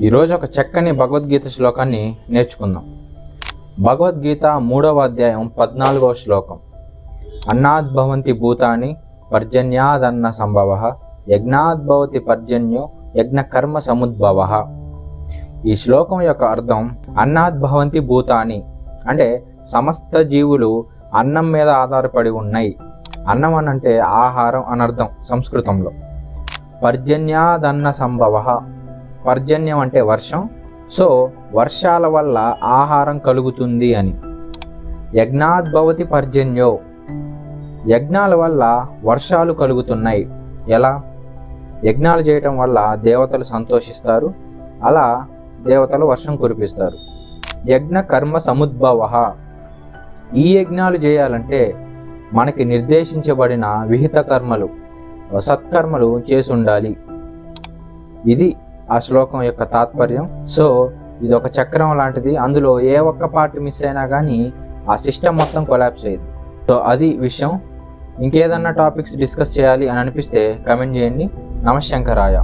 ఈరోజు ఒక చక్కని భగవద్గీత శ్లోకాన్ని నేర్చుకుందాం. భగవద్గీత 3వ అధ్యాయం 14వ శ్లోకం. అన్నాద్భవంతి భూతాని పర్జన్యాదన్న సంభవః యజ్ఞాద్భవతి పర్జన్యో యజ్ఞకర్మ సముద్భవః. ఈ శ్లోకం యొక్క అర్థం అన్నాద్భవంతి భూతాని అంటే సమస్త జీవులు అన్నం మీద ఆధారపడి ఉన్నాయి. అన్నం అనంటే ఆహారం అనర్థం సంస్కృతంలో. పర్జన్యాదన్న సంభవః, పర్జన్యం అంటే వర్షం, సో వర్షాల వల్ల ఆహారం కలుగుతుంది అని. యజ్ఞాద్భవతి పర్జన్యో, యజ్ఞాల వల్ల వర్షాలు కలుగుతున్నాయి. ఎలా? యజ్ఞాలు చేయటం వల్ల దేవతలు సంతోషిస్తారు, అలా దేవతలు వర్షం కురిపిస్తారు. యజ్ఞ కర్మ సముద్భవః, ఈ యజ్ఞాలు చేయాలంటే మనకి నిర్దేశించబడిన విహిత కర్మలు, సత్కర్మలు చేసి ఉండాలి. ఇది ఆ శ్లోకం యొక్క తాత్పర్యం. సో ఇది ఒక చక్రం లాంటిది, అందులో ఏ ఒక్క పార్ట్ మిస్ అయినా కానీ ఆ సిస్టమ్ మొత్తం కొలాప్స్ అయ్యింది. సో అది విషయం. ఇంకేదన్నా టాపిక్స్ డిస్కస్ చేయాలి అని అనిపిస్తే కమెంట్ చేయండి. నమఃశంకరాయ.